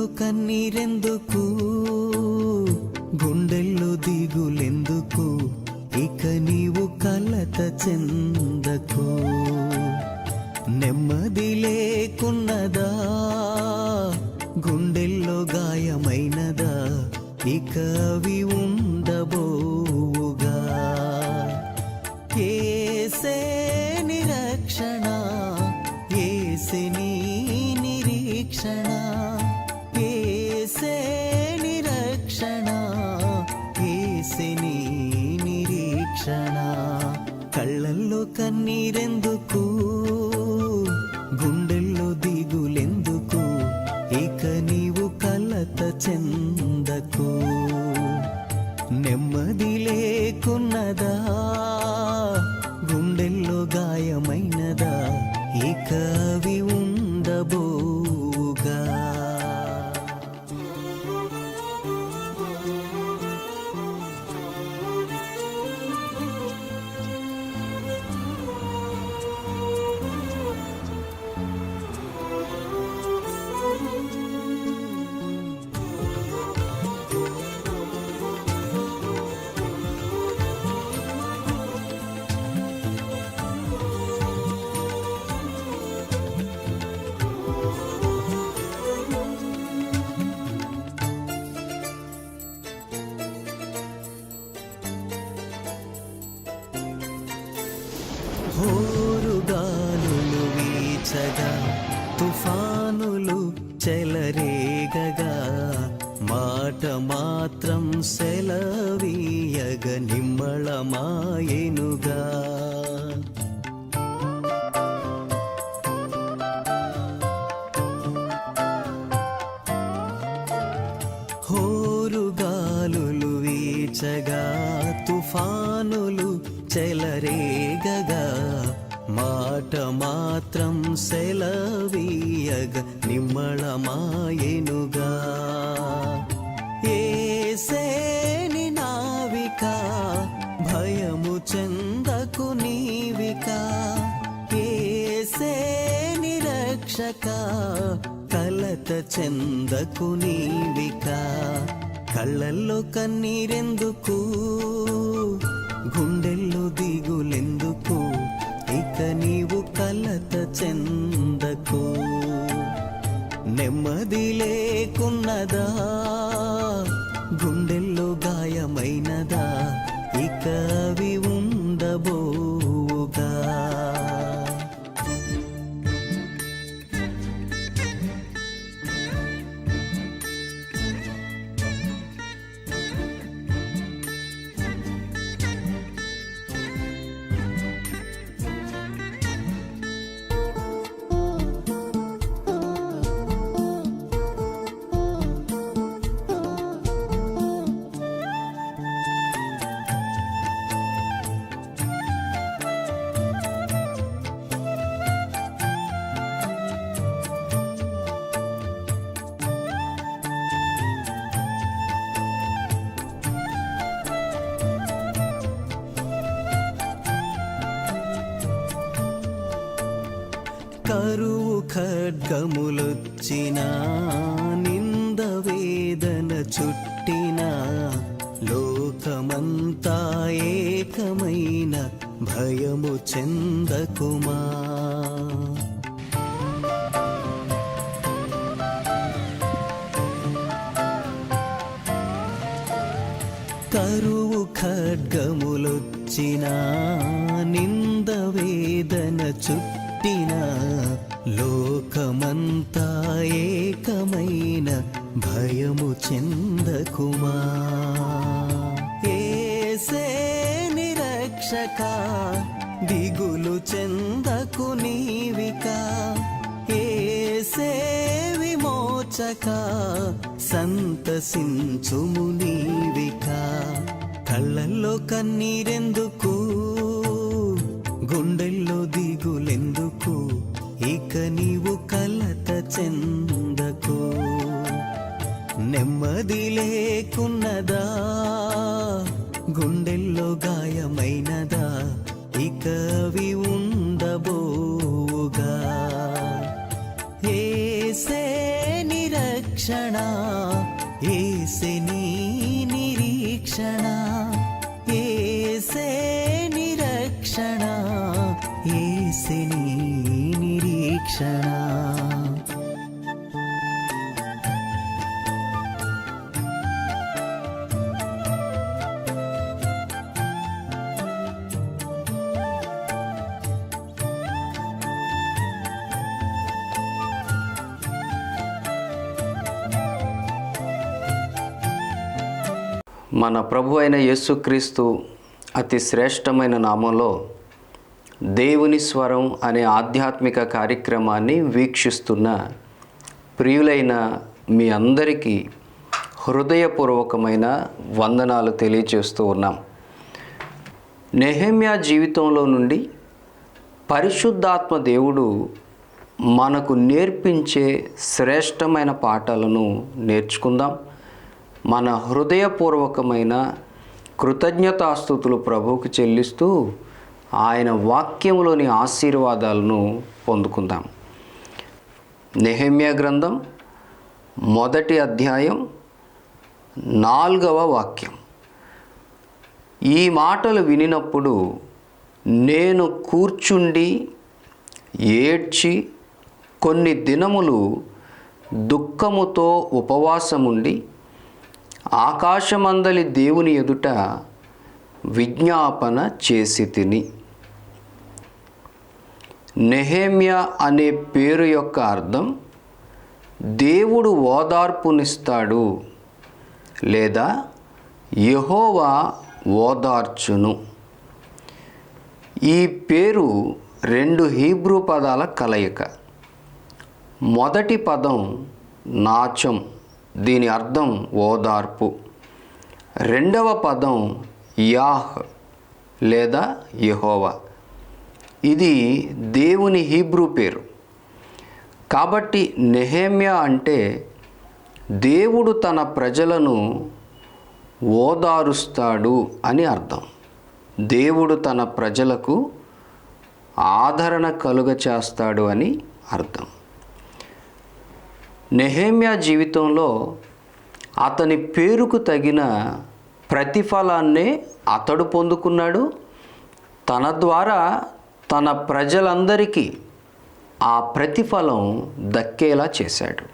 కళ్ళల్లో కన్నీరెందుకు, గుండెల్లో దిగులెందుకు, ఇక నీవు కలత చెందకు. నెమ్మది లేకున్నదా, గుండెల్లో గాయమైనదా, ఇక అవి ఉండబోవుగా. యేసే నిరక్షణ, యేసే నీ నిరీక్షణ, యేసే నిరక్షణ, యేసే నీ నిరీక్షణ. కళ్ళల్లో కన్నీరెందుకు, గుండెల్లో దిగులెందుకు, ఇక నీవు కలత చెందకు. నెమ్మది లేకున్నదా, గుండెల్లో గాయమైనదా, ఇక అవి ఉండబోవుగా. హోరుగాలులు వీచగా, తుఫానులు చెలరేగగా, మాట మాత్రం సెలవీయగ నిమ్మళమాయెనుగా. హోరుగాలులు వీచగా, తుఫానులు చెలరేగగా, మాట మాత్రం సెలవీయగ నిమ్మళమాయెనుగా. యేసే నీ నావిక, భయము చెందకు నీవిక, యేసే నీ రక్షక, కలత చెందకు నీవిక. కళ్ళల్లో కన్నీరెందుకు, గుండెల్లో దిగులెందుకు, ఇక నీవు కలత చెందకు. నెమ్మది లేకున్నదా, గుండెల్లో గాయమైనదా, ఇక అవి ఉండబోవుగా. కరువు ఖడ్గములొచ్చినా, నింద వేదన చుట్టినా, లోకమంతా ఏకమైన భయము చెందకుమా. కరువు ఖడ్గములొచ్చినా, నింద వేదన చుట్టినా, లోకమంతా ఏకమైన భయము చెందకుమా. యేసే నిరక్షక, దిగులు చెందకు నీవిక, యేసే విమోచక, సంతసించుము నీవిక. కళ్ళల్లో కన్నీరెందుకు, గుండెల్లో దిగులెందుకు, ఇక నీవు కలత చెందకు. నెమ్మది లేకున్నదా, గుండెల్లో గాయమైనదా, ఇక అవి ఉండబోవుగా. యేసే నిరక్షణ, నిరీక్షణ, యేసే నీ నిరీక్షణ. మన ప్రభు అయిన యేసుక్రీస్తు అతి శ్రేష్టమైన నామంలో దేవుని స్వరం అనే ఆధ్యాత్మిక కార్యక్రమాన్ని వీక్షిస్తున్న ప్రియులైన మీ అందరికీ హృదయపూర్వకమైన వందనాలు తెలియచేస్తూ ఉన్నాం. నెహెమ్యా జీవితంలో నుండి పరిశుద్ధాత్మ దేవుడు మనకు నేర్పించే శ్రేష్టమైన పాఠాలను నేర్చుకుందాం. మన హృదయపూర్వకమైన కృతజ్ఞతాస్తుతులు ప్రభువుకు చెల్లిస్తూ ఆయన వాక్యంలోని ఆశీర్వాదాలను పొందుకుందాం. నెహెమ్యా గ్రంథం 1వ అధ్యాయం 4వ వాక్యం. ఈ మాటలు వినినప్పుడు నేను కూర్చుండి ఏడ్చి కొన్ని దినములు దుఃఖముతో ఉపవాసముండి ఆకాశమందలి దేవుని ఎదుట విజ్ఞాపన చేసి తిని. నెహెమ్యా అనే పేరు యొక్క అర్థం దేవుడు ఓదార్పునిస్తాడు లేదా యెహోవా ఓదార్చును. ఈ పేరు 2 హీబ్రూ పదాల కలయిక. మొదటి పదం నాచం, దీని అర్థం ఓదార్పు. రెండవ పదం యాహ్ లేదా యెహోవా, ఇది దేవుని హీబ్రూ పేరు. కాబట్టి నెహెమ్యా అంటే దేవుడు తన ప్రజలను ఓదారుస్తాడు అని అర్థం. దేవుడు తన ప్రజలకు ఆదరణ కలుగచేస్తాడు అని అర్థం. నెహెమ్యా జీవితంలో అతని పేరుకు తగిన ప్రతిఫలాన్నే అతడు పొందుకున్నాడు. తన ద్వారా తన ప్రజలందరికీ ఆ ప్రతిఫలం దక్కేలా చేశాడు.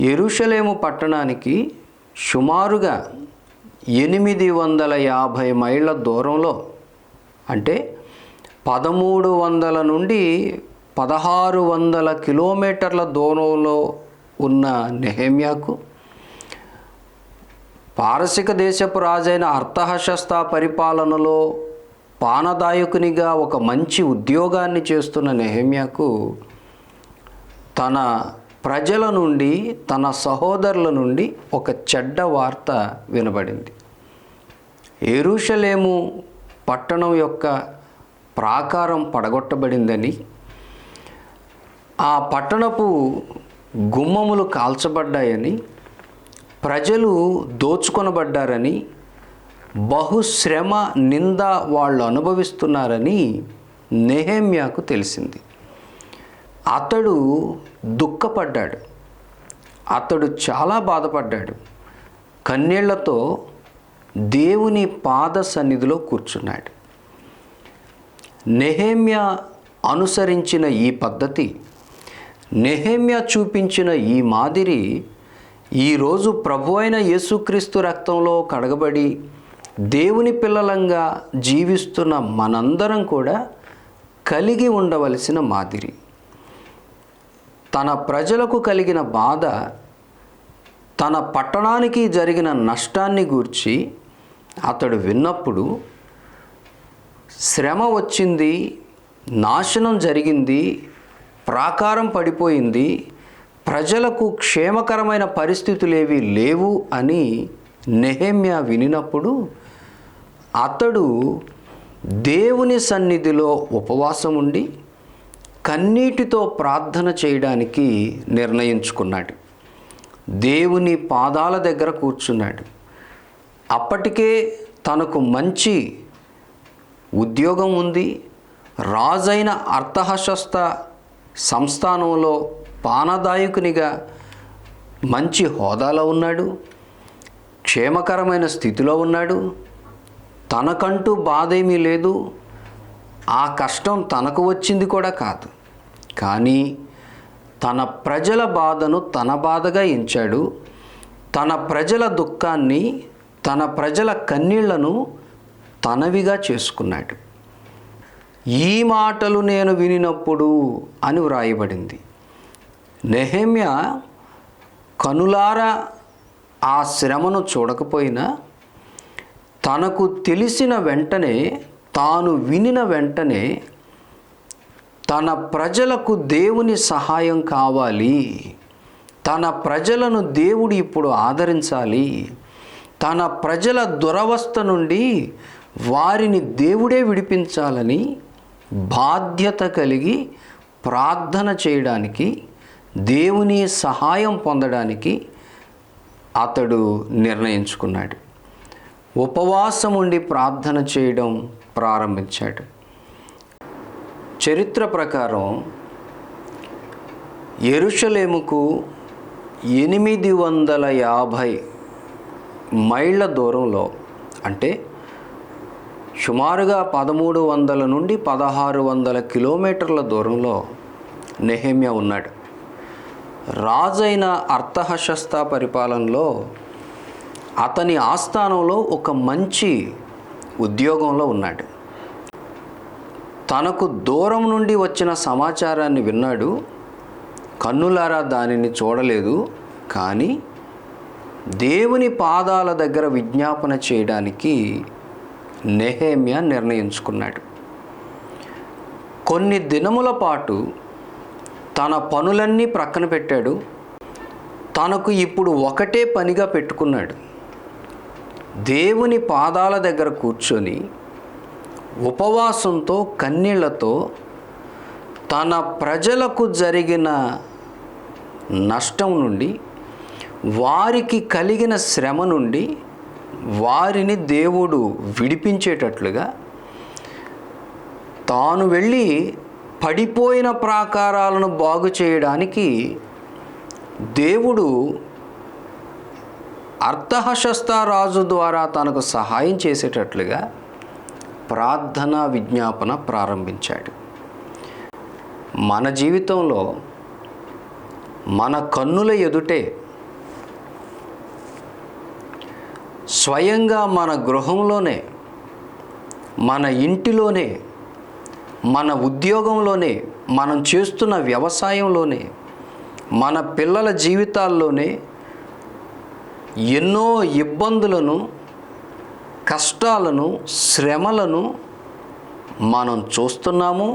యెరూషలేము పట్టణానికి సుమారుగా 850 మైళ్ళ దూరంలో, అంటే 1300 నుండి 1600 కిలోమీటర్ల దూరంలో ఉన్న నెహెమ్యాకు పారసిక దేశపు రాజైన అర్తహషస్త పరిపాలనలో పానదాయకునిగా ఒక మంచి ఉద్యోగాన్ని చేస్తున్న నెహెమ్యాకు తన ప్రజల నుండి, తన సహోదరుల నుండి ఒక చెడ్డ వార్త వినబడింది. యెరూషలేము పట్టణం యొక్క ప్రాకారం పడగొట్టబడిందని, ఆ పట్టణపు గుమ్మములు కాల్చబడ్డాయని, ప్రజలు దోచుకొనబడ్డారని, బహుశ్రమ నింద వాళ్ళు అనుభవిస్తున్నారని నెహెమ్యాకు తెలిసింది. అతడు దుఃఖపడ్డాడు. అతడు చాలా బాధపడ్డాడు. కన్నీళ్లతో దేవుని పాద సన్నిధిలో కూర్చున్నాడు. నెహెమ్యా అనుసరించిన ఈ పద్ధతి, నెహెమ్యా చూపించిన ఈ మాదిరి ఈరోజు ప్రభు అయిన యేసుక్రీస్తు రక్తంలో కడగబడి దేవుని పిల్లలంగా జీవిస్తున్న మనందరం కూడా కలిగి ఉండవలసిన మాదిరి. తన ప్రజలకు కలిగిన బాధ, తన పట్టణానికి జరిగిన నష్టాన్ని గూర్చి అతడు విన్నప్పుడు, శ్రమ వచ్చింది, నాశనం జరిగింది, ప్రాకారం పడిపోయింది, ప్రజలకు క్షేమకరమైన పరిస్థితులేవి లేవు అని నెహెమ్యా వినినప్పుడు అతడు దేవుని సన్నిధిలో ఉపవాసం ఉండి కన్నీటితో ప్రార్థన చేయడానికి నిర్ణయించుకున్నాడు. దేవుని పాదాల దగ్గర కూర్చున్నాడు. అప్పటికే తనకు మంచి ఉద్యోగం ఉంది. రాజైన అర్తహషస్త సంస్థానంలో పానదాయకునిగా మంచి హోదాలో ఉన్నాడు. క్షేమకరమైన స్థితిలో ఉన్నాడు. తనకంటూ బాధ ఏమీ లేదు, ఆ కష్టం తనకు వచ్చింది కూడా కాదు. కానీ తన ప్రజల బాధను తన బాధగా ఎంచాడు. తన ప్రజల దుఃఖాన్ని, తన ప్రజల కన్నీళ్లను తనవిగా చేసుకున్నాడు. ఈ మాటలు నేను వినినప్పుడు అని వ్రాయబడింది. నెహెమ్యా కనులారా ఆ శ్రమను చూడకపోయినా తనకు తెలిసిన వెంటనే, తాను వినిన వెంటనే తన ప్రజలకు దేవుని సహాయం కావాలి, తన ప్రజలను దేవుడు ఇప్పుడు ఆదరించాలి, తన ప్రజల దురవస్థ నుండి వారిని దేవుడే విడిపించాలని బాధ్యత కలిగి ప్రార్థన చేయడానికి, దేవుని సహాయం పొందడానికి అతడు నిర్ణయించుకున్నాడు. ఉపవాసం ఉండి ప్రార్థన చేయడం ప్రారంభించాడు. చరిత్ర ప్రకారం యెరూషలేముకు 850 మైళ్ళ దూరంలో, అంటే సుమారుగా 1300 నుండి 1600 కిలోమీటర్ల దూరంలో నెహెమ్యా ఉన్నాడు. రాజైన అర్తహషస్త పరిపాలనలో అతని ఆస్థానంలో ఒక మంచి ఉద్యోగంలో ఉన్నాడు. తనకు దూరం నుండి వచ్చిన సమాచారాన్ని విన్నాడు. కన్నులారా దానిని చూడలేదు, కానీ దేవుని పాదాల దగ్గర విజ్ఞాపన చేయడానికి నెహెమ్యా నిర్ణయించుకున్నాడు. కొన్ని దినముల పాటు తన పనులన్నీ ప్రక్కన పెట్టాడు. తనకు ఇప్పుడు ఒకటే పనిగా పెట్టుకున్నాడు. దేవుని పాదాల దగ్గర కూర్చొని ఉపవాసంతో, కన్నీళ్లతో తన ప్రజలకు జరిగిన నష్టం నుండి, వారికి కలిగిన శ్రమ నుండి వారిని దేవుడు విడిపించేటట్లుగా, తాను వెళ్ళి పడిపోయిన ప్రాకారాలను బాగు చేయడానికి దేవుడు అర్తహషస్త రాజు ద్వారా తనకు సహాయం చేసేటట్లుగా ప్రార్థన విజ్ఞాపన ప్రారంభించాడు. మన జీవితంలో మన కన్నుల ఎదుటే, స్వయంగా మన గృహంలోనే, మన ఇంటిలోనే, మన ఉద్యోగంలోనే, మనం చేస్తున్న వ్యవసాయంలోనే, మన పిల్లల జీవితాల్లోనే ఎన్నో ఇబ్బందులను, కష్టాలను, శ్రమలను మనం చూస్తున్నాము,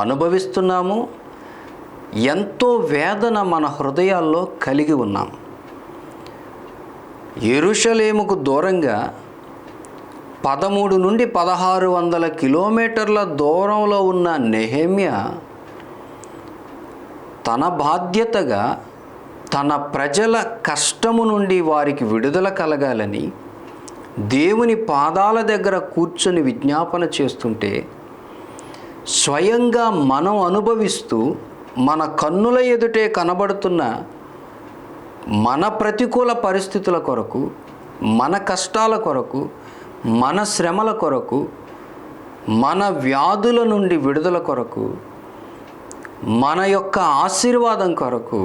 అనుభవిస్తున్నాము. ఎంతో వేదన మన హృదయాల్లో కలిగి ఉన్నాం. యెరూషలేముకు దూరంగా 13 నుండి 1600 కిలోమీటర్ల దూరంలో ఉన్న నెహెమ్యా తన బాధ్యతగా తన ప్రజల కష్టము నుండి వారికి విడుదల కలగాలని దేవుని పాదాల దగ్గర కూర్చొని విజ్ఞాపన చేస్తుంటే, స్వయంగా మనం అనుభవిస్తూ మన కన్నుల ఎదుటే కనబడుతున్న మన ప్రతికూల పరిస్థితుల కొరకు, మన కష్టాల కొరకు, మన శ్రమల కొరకు, మన వ్యాధుల నుండి విడుదల కొరకు, మన యొక్క ఆశీర్వాదం కొరకు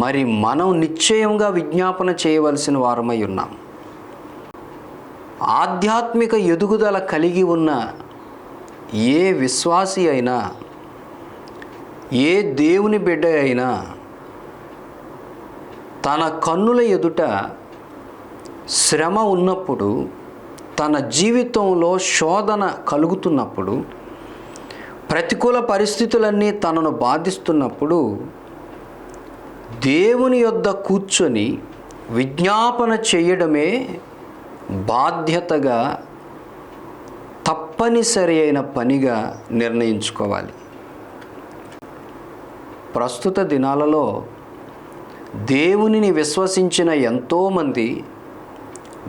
మరి మనం నిశ్చయంగా విజ్ఞాపన చేయవలసిన వారమై ఉన్నాం. ఆధ్యాత్మిక ఎదుగుదల కలిగి ఉన్న ఏ విశ్వాసి అయినా, ఏ దేవుని బిడ్డ అయినా తన కన్నుల ఎదుట శ్రమ ఉన్నప్పుడు, తన జీవితంలో శోధన కలుగుతున్నప్పుడు, ప్రతికూల పరిస్థితులన్నీ తనను బాధిస్తున్నప్పుడు దేవుని యొద్ద కూర్చొని విజ్ఞాపన చేయడమే బాధ్యతగా, తప్పనిసరి అయిన పనిగా నిర్ణయించుకోవాలి. ప్రస్తుత దినాలలో దేవునిని విశ్వసించిన ఎంతోమంది,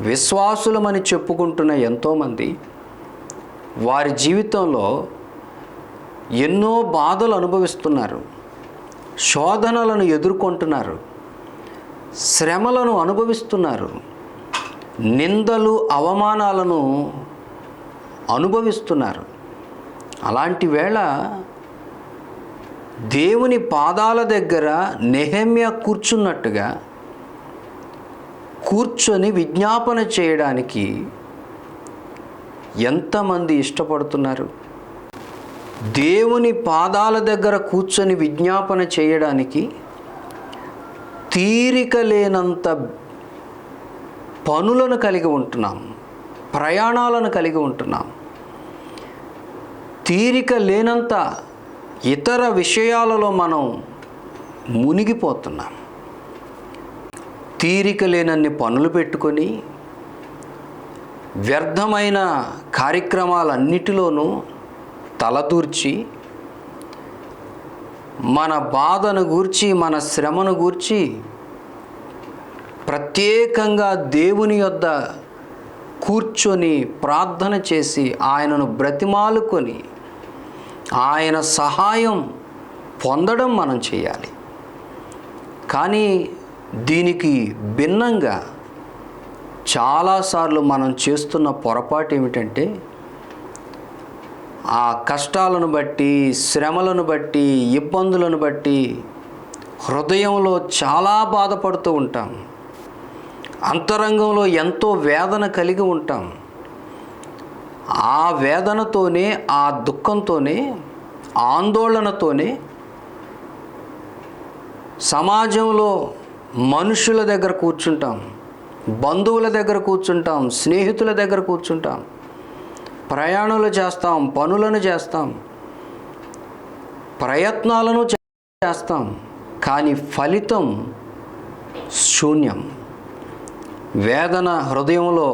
విశ్వాసులమని చెప్పుకుంటున్న ఎంతోమంది వారి జీవితంలో ఎన్నో బాధలు అనుభవిస్తున్నారు, శోధనలను ఎదుర్కొంటున్నారు, శ్రమలను అనుభవిస్తున్నారు. నిందలు అవమానాలను అనుభవిస్తున్నారు. అలాంటి వేళ దేవుని పాదాల దగ్గర నెహెమ్యా కూర్చున్నట్టుగా కూర్చొని విజ్ఞాపన చేయడానికి ఎంతమంది ఇష్టపడుతున్నారు? దేవుని పాదాల దగ్గర కూర్చొని విజ్ఞాపన చేయడానికి తీరిక లేనంత పనులను కలిగి ఉంటున్నాం, ప్రయాణాలను కలిగి ఉంటున్నాం. తీరిక లేనంత ఇతర విషయాలలో మనం మునిగిపోతున్నాం. తీరిక లేనన్ని పనులు పెట్టుకొని వ్యర్థమైన కార్యక్రమాలన్నిటిలోనూ తలదూర్చి మన బాధను గూర్చి, మన శ్రమను గూర్చి ప్రత్యేకంగా దేవుని యొద్ద కూర్చొని ప్రార్థన చేసి ఆయనను బ్రతిమాలుకొని ఆయన సహాయం పొందడం మనం చేయాలి. కానీ దీనికి భిన్నంగా చాలాసార్లు మనం చేస్తున్న పొరపాటు ఏమిటంటే, ఆ కష్టాలను బట్టి, శ్రమలను బట్టి, ఇబ్బందులను బట్టి హృదయంలో చాలా బాధపడుతూ ఉంటాం. అంతరంగంలో ఎంతో వేదన కలిగి ఉంటాం. ఆ వేదనతోనే, ఆ దుఃఖంతోనే, ఆందోళనతోనే సమాజంలో మనుషుల దగ్గర కూర్చుంటాం, బంధువుల దగ్గర కూర్చుంటాం, స్నేహితుల దగ్గర కూర్చుంటాం, ప్రయాణాలు చేస్తాం, పనులను చేస్తాం, ప్రయత్నాలను చేస్తాం. కానీ ఫలితం శూన్యం. వేదన హృదయంలో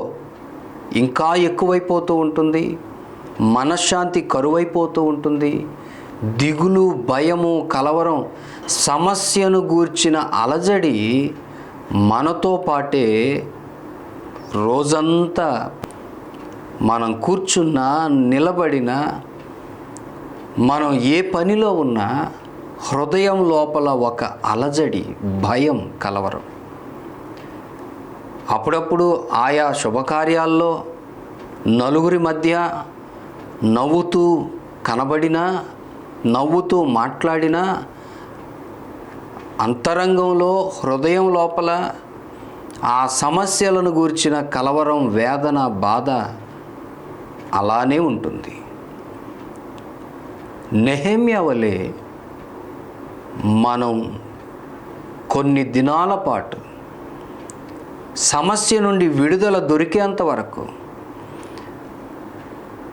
ఇంకా ఎక్కువైపోతూ ఉంటుంది, మనశ్శాంతి కరువైపోతూ ఉంటుంది. దిగులు, భయము, కలవరం, సమస్యను గూర్చిన అలజడి మనతో పాటే రోజంతా మనం కూర్చున్నా, నిలబడినా, మనం ఏ పనిలో ఉన్నా హృదయం లోపల ఒక అలజడి, భయం, కలవరం. అప్పుడప్పుడు ఆయా శుభకార్యాల్లో నలుగురి మధ్య నవ్వుతూ కనబడినా, నవ్వుతూ మాట్లాడినా అంతరంగంలో, హృదయం లోపల ఆ సమస్యలను గూర్చిన కలవరం, వేదన, బాధ అలానే ఉంటుంది. నెహెమ్యా వలె మనం కొన్ని దినాల పాటు సమస్య నుండి విడుదల దొరికేంత వరకు,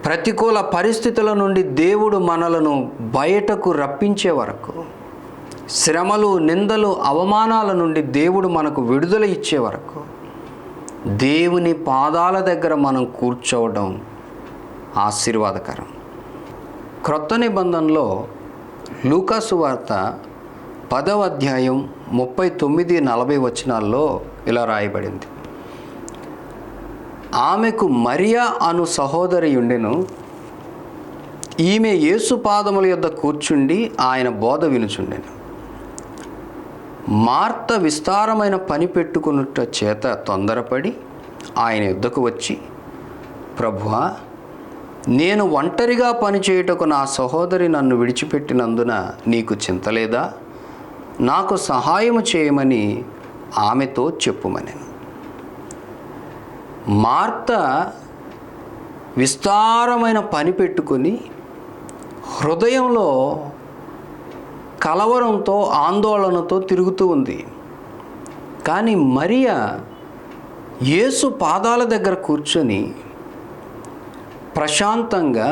ప్రతికూల పరిస్థితుల నుండి దేవుడు మనలను బయటకు రప్పించే వరకు, శ్రమలు, నిందలు, అవమానాల నుండి దేవుడు మనకు విడుదల ఇచ్చే వరకు దేవుని పాదాల దగ్గర మనం కూర్చోవడం ఆశీర్వాదకరం. క్రొత్త నిబంధనలో లూకా సువార్త 10వ అధ్యాయం 39-40 వచనాల్లో ఇలా రాయబడింది. ఆమెకు మరియా అను సహోదరి ఉండెను. ఈమె యేసు పాదముల యొద్ద కూర్చుండి ఆయన బోధ వినుచుండెను. మార్త విస్తారమైన పని పెట్టుకునుట చేత తొందరపడి ఆయన యొద్దకు వచ్చి, ప్రభువా, నేను ఒంటరిగా పనిచేయుటకు నా సహోదరి నన్ను విడిచిపెట్టినందున నీకు చింతలేదా? నాకు సహాయము చేయమని ఆమెతో చెప్పుమనెను. మార్త విస్తారమైన పని పెట్టుకొని హృదయంలో కలవరంతో, ఆందోళనతో తిరుగుతూ ఉంది. కానీ మరియా యేసు పాదాల దగ్గర కూర్చొని ప్రశాంతంగా,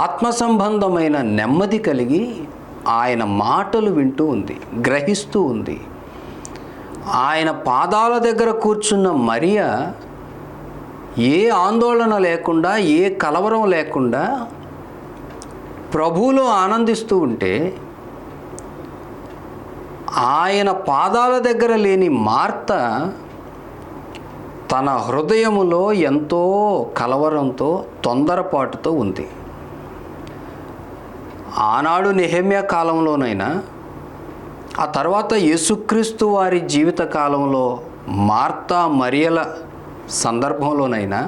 ఆత్మ సంబంధమైన నెమ్మది కలిగి ఆయన మాటలు వింటూ ఉంది, గ్రహిస్తూ ఉంది. ఆయన పాదాల దగ్గర కూర్చున్న మరియా ఏ ఆందోళన లేకుండా, ఏ కలవరం లేకుండా ప్రభువులో ఆనందిస్తూ ఉంటే, ఆయన పాదాల దగ్గర లేని మార్త తన హృదయములో ఎంతో కలవరంతో, తొందరపాటుతో ఉంది. ఆనాడు నెహెమ్యా కాలంలోనైనా, ఆ తర్వాత యేసుక్రీస్తు వారి జీవిత కాలంలో మార్తా మరియల సందర్భంలోనైనా,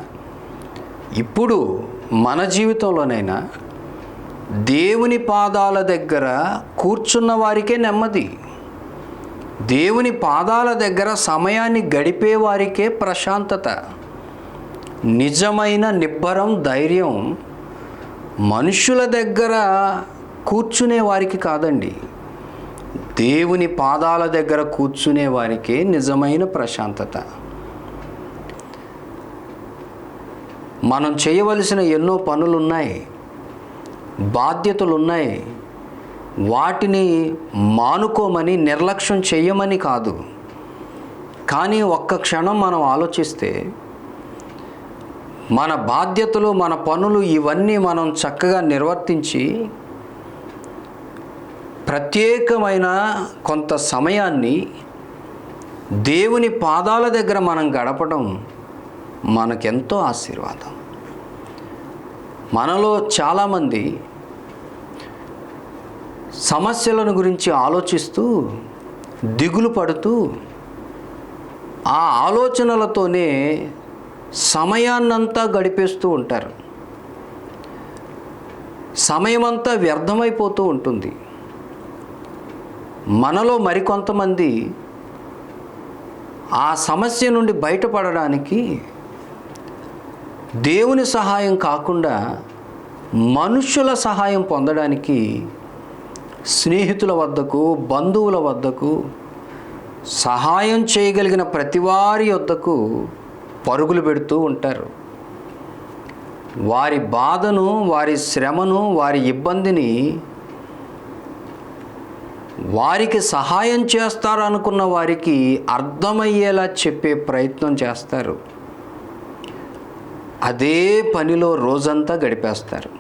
ఇప్పుడు మన జీవితంలోనైనా దేవుని పాదాల దగ్గర కూర్చున్న వారికే నెమ్మది, దేవుని పాదాల దగ్గర సమయాన్ని గడిపే వారికే ప్రశాంతత. నిజమైన నిబ్బరం, ధైర్యం మనుషుల దగ్గర కూర్చునే వారికి కాదండి, దేవుని పాదాల దగ్గర కూర్చునే వారికే నిజమైన ప్రశాంతత. మనం చేయవలసిన ఎన్నో పనులున్నాయి, బాధ్యతలున్నాయి. వాటిని మానుకోమని, నిర్లక్ష్యం చేయమని కాదు. కానీ ఒక్క క్షణం మనం ఆలోచిస్తే మన బాధ్యతలు, మన పనులు ఇవన్నీ మనం చక్కగా నిర్వర్తించి ప్రత్యేకమైన కొంత సమయాన్ని దేవుని పాదాల దగ్గర మనం గడపడం మనకెంతో ఆశీర్వాదం. మనలో చాలామంది సమస్యలను గురించి ఆలోచిస్తూ, దిగులు పడుతూ, ఆ ఆలోచనలతోనే సమయాన్నంతా గడిపేస్తూ ఉంటారు. సమయమంతా వ్యర్థమైపోతూ ఉంటుంది. మనలో మరికొంతమంది ఆ సమస్య నుండి బయటపడడానికి దేవుని సహాయం కాకుండా మనుష్యుల సహాయం పొందడానికి స్నేహితుల వద్దకు, బంధువుల వద్దకు, సహాయం చేయగలిగిన ప్రతివారి వద్దకు పరుగులు పెడుతూ ఉంటారు. వారి బాధను, వారి శ్రమను, వారి ఇబ్బందిని వారికి సహాయం చేస్తారనుకున్న వారికి అర్థమయ్యేలా చెప్పే ప్రయత్నం చేస్తారు. అదే పనిలో రోజంతా గడిపేస్తారు.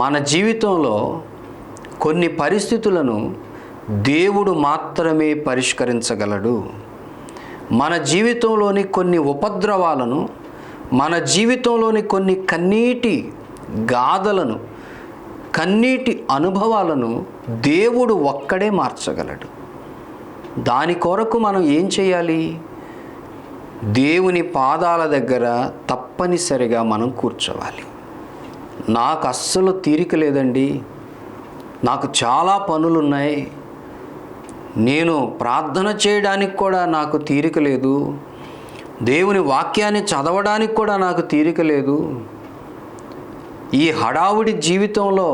మన జీవితంలో కొన్ని పరిస్థితులను దేవుడు మాత్రమే పరిష్కరించగలడు. మన జీవితంలోని కొన్ని ఉపద్రవాలను, మన జీవితంలోని కొన్ని కన్నీటి గాథలను, కన్నీటి అనుభవాలను దేవుడు ఒక్కడే మార్చగలడు. దాని కొరకు మనం ఏం చేయాలి? దేవుని పాదాల దగ్గర తప్పనిసరిగా మనం కూర్చోవాలి. నాకు అస్సలు తీరిక లేదండి, నాకు చాలా పనులున్నాయి, నేను ప్రార్థన చేయడానికి కూడా నాకు తీరిక లేదు, దేవుని వాక్యాన్ని చదవడానికి కూడా నాకు తీరిక లేదు, ఈ హడావుడి జీవితంలో,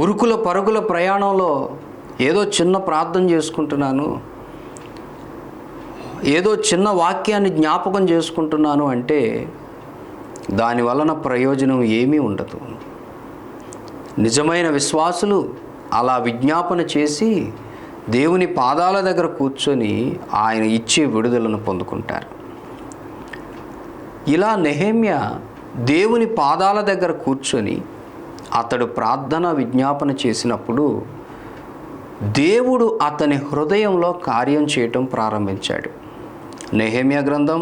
ఉరుకుల పరుగుల ప్రయాణంలో ఏదో చిన్న ప్రార్థన చేసుకుంటున్నాను, ఏదో చిన్న వాక్యాన్ని జ్ఞాపకం చేసుకుంటున్నాను అంటే దాని వలన ప్రయోజనం ఏమీ ఉండదు. నిజమైన విశ్వాసులు అలా విజ్ఞాపన చేసి దేవుని పాదాల దగ్గర కూర్చొని ఆయన ఇచ్చే విడుదలను పొందుకుంటారు. ఇలా నెహెమ్యా దేవుని పాదాల దగ్గర కూర్చొని అతడు ప్రార్థన విజ్ఞాపన చేసినప్పుడు దేవుడు అతని హృదయంలో కార్యం చేయటం ప్రారంభించాడు. నెహెమ్యా గ్రంథం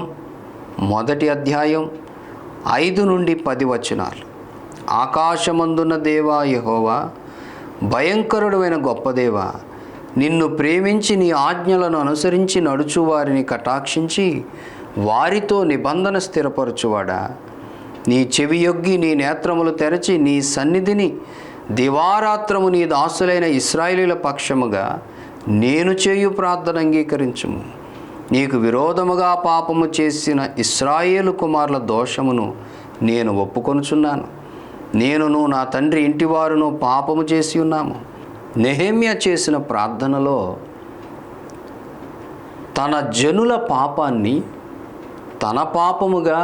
1వ అధ్యాయం 5 నుండి 10 వచనాలు. ఆకాశమందున్న దేవా యెహోవా, భయంకరుడైన గొప్ప దేవా, నిన్ను ప్రేమించి నీ ఆజ్ఞలను అనుసరించి నడుచు వారిని కటాక్షించి వారితో నిబంధన స్థిరపరచువాడా, నీ చెవియొగ్గి నీ నేత్రములు తెరచి నీ సన్నిధిని దివారాత్రము నీ దాసులైన ఇశ్రాయేలీల పక్షముగా నేను చేయు ప్రార్థన అంగీకరించుము. నీకు విరోధముగా పాపము చేసిన ఇశ్రాయేలు కుమారుల దోషమును నేను ఒప్పుకొనుచున్నాను. నేనును నా తండ్రి ఇంటివారును పాపము చేసి ఉన్నాము. నెహెమ్యా చేసిన ప్రార్థనలో తన జనుల పాపాన్ని తన పాపముగా,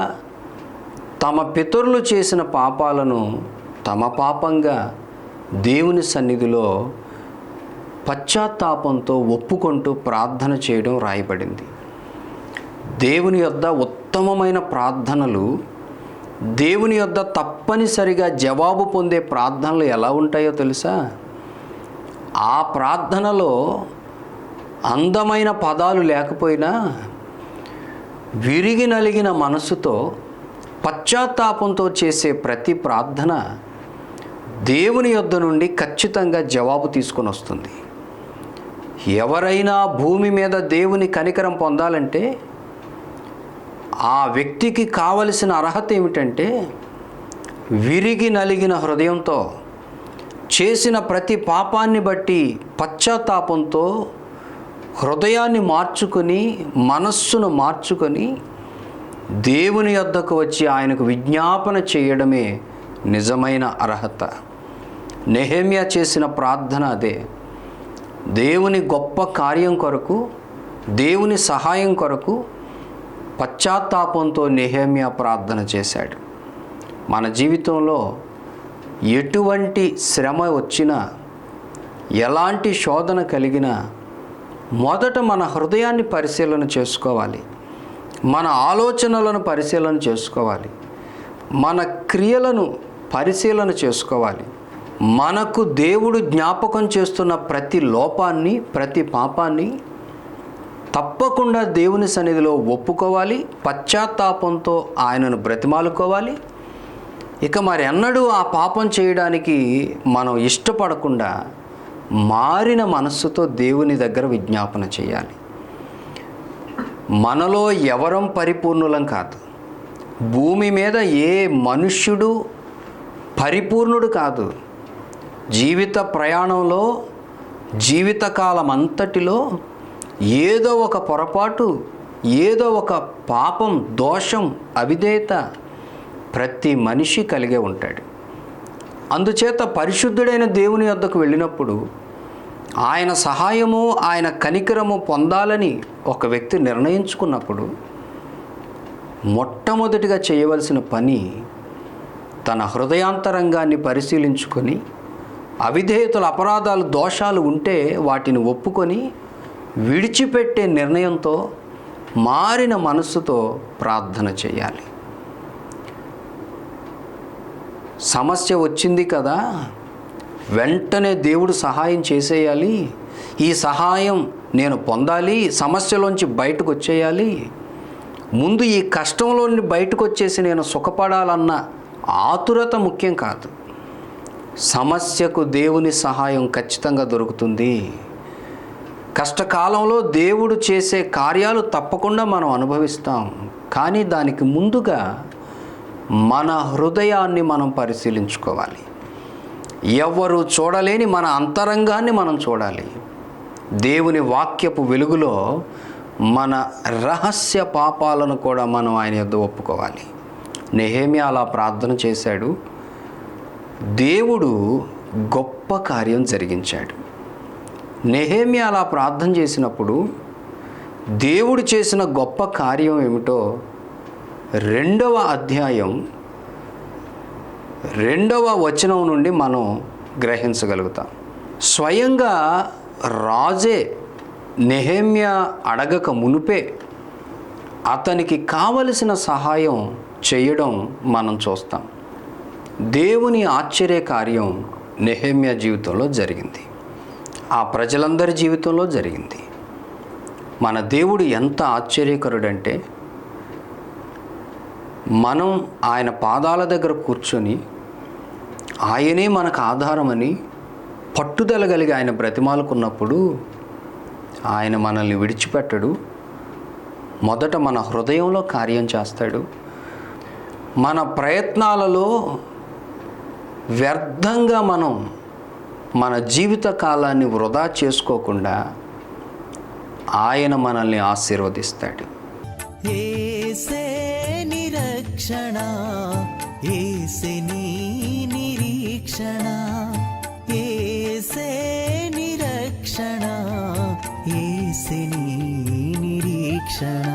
తమ పితరులు చేసిన పాపాలను తమ పాపంగా దేవుని సన్నిధిలో పశ్చాత్తాపంతో ఒప్పుకుంటూ ప్రార్థన చేయడం రాయబడింది. దేవుని యొద్ద ఉత్తమమైన ప్రార్థనలు, దేవుని యొద్ద తప్పనిసరిగా జవాబు పొందే ప్రార్థనలు ఎలా ఉంటాయో తెలుసా? ఆ ప్రార్థనలో అందమైన పదాలు లేకపోయినా విరిగి నలిగిన మనసుతో పశ్చాత్తాపంతో చేసే ప్రతి ప్రార్థన దేవుని యొద్ద నుండి ఖచ్చితంగా జవాబు తీసుకొని వస్తుంది. ఎవరైనా భూమి మీద దేవుని కనికరం పొందాలంటే ఆ వ్యక్తికి కావలసిన అర్హత ఏమిటంటే విరిగి నలిగిన హృదయంతో, చేసిన ప్రతి పాపాన్ని బట్టి పశ్చాత్తాపంతో హృదయాన్ని మార్చుకొని, మనస్సును మార్చుకొని దేవుని యొద్దకు వచ్చి ఆయనకు విజ్ఞాపన చేయడమే నిజమైన అర్హత. నెహెమ్యా చేసిన ప్రార్థన అదే. దేవుని గొప్ప కార్యం కొరకు, దేవుని సహాయం కొరకు పశ్చాత్తాపంతో నెహెమ్యా ప్రార్థన చేశాడు. మన జీవితంలో ఎటువంటి శ్రమ వచ్చినా, ఎలాంటి శోధన కలిగినా మొదట మన హృదయాన్ని పరిశీలన చేసుకోవాలి, మన ఆలోచనలను పరిశీలన చేసుకోవాలి, మన క్రియలను పరిశీలన చేసుకోవాలి. మనకు దేవుడు జ్ఞాపకం చేస్తున్న ప్రతి లోపాన్ని, ప్రతి పాపాన్ని తప్పకుండా దేవుని సన్నిధిలో ఒప్పుకోవాలి, పశ్చాత్తాపంతో ఆయనను బ్రతిమాలుకోవాలి. ఇక మరి ఎన్నడూ ఆ పాపం చేయడానికి మనం ఇష్టపడకుండా మారిన మనస్సుతో దేవుని దగ్గర విజ్ఞాపన చేయాలి. మనలో ఎవరం పరిపూర్ణులం కాదు. భూమి మీద ఏ మనుష్యుడు పరిపూర్ణుడు కాదు. జీవిత ప్రయాణంలో, జీవితకాలం అంతటిలో ఏదో ఒక పొరపాటు, ఏదో ఒక పాపం, దోషం, అవిధేయత ప్రతి మనిషి కలిగే ఉంటాడు. అందుచేత పరిశుద్ధుడైన దేవుని యొద్దకు వెళ్ళినప్పుడు ఆయన సహాయము, ఆయన కనికరము పొందాలని ఒక వ్యక్తి నిర్ణయించుకున్నప్పుడు మొట్టమొదటిగా చేయవలసిన పని తన హృదయాంతరంగాన్ని పరిశీలించుకొని, అవిధేయతలు, అపరాధాలు, దోషాలు ఉంటే వాటిని ఒప్పుకొని విడిచిపెట్టే నిర్ణయంతో, మారిన మనస్సుతో ప్రార్థన చేయాలి. సమస్య వచ్చింది కదా, వెంటనే దేవుడు సహాయం చేసేయాలి, ఈ సహాయం నేను పొందాలి, సమస్యలోంచి బయటకు వచ్చేయాలి, ముందు ఈ కష్టంలో నుండి బయటకు వచ్చేసి నేను సుఖపడాలన్న ఆతురత ముఖ్యం కాదు. సమస్యకు దేవుని సహాయం ఖచ్చితంగా దొరుకుతుంది. కష్టకాలంలో దేవుడు చేసే కార్యాలు తప్పకుండా మనం అనుభవిస్తాం. కానీ దానికి ముందుగా మన హృదయాన్ని మనం పరిశీలించుకోవాలి. ఎవ్వరూ చూడలేని మన అంతరంగాన్ని మనం చూడాలి. దేవుని వాక్యపు వెలుగులో మన రహస్య పాపాలను కూడా మనం ఆయన యొద్ద ఒప్పుకోవాలి. నెహెమ్యా అలా ప్రార్థన చేశాడు. దేవుడు గొప్ప కార్యం జరిగించాడు. నెహెమ్యా అలా ప్రార్థన చేసినప్పుడు దేవుడు చేసిన గొప్ప కార్యం ఏమిటో 2వ అధ్యాయం 2వ వచనం నుండి మనం గ్రహించగలుగుతాం. స్వయంగా రాజే నెహెమ్యా అడగక మునుపే అతనికి కావలసిన సహాయం చేయడం మనం చూస్తాం. దేవుని ఆశ్చర్య కార్యం నెహెమ్యా జీవితంలో జరిగింది, ఆ ప్రజలందరి జీవితంలో జరిగింది. మన దేవుడు ఎంత ఆశ్చర్యకరుడంటే, మనం ఆయన పాదాల దగ్గర కూర్చొని ఆయనే మనకు ఆధారమని పట్టుదల కలిగి ఆయన బ్రతిమాలుకున్నప్పుడు ఆయన మనల్ని విడిచిపెట్టడు. మొదట మన హృదయంలో కార్యం చేస్తాడు. మన ప్రయత్నాలలో వ్యర్థంగా మనం మన జీవిత కాలాన్ని వృధా చేసుకోకుండా ఆయన మనల్ని ఆశీర్వదిస్తాడు. యేసే నిరక్షణ, యేసే నీ నిరీక్షణ, యేసే నిరక్షణ, యేసే నీ నిరీక్షణ.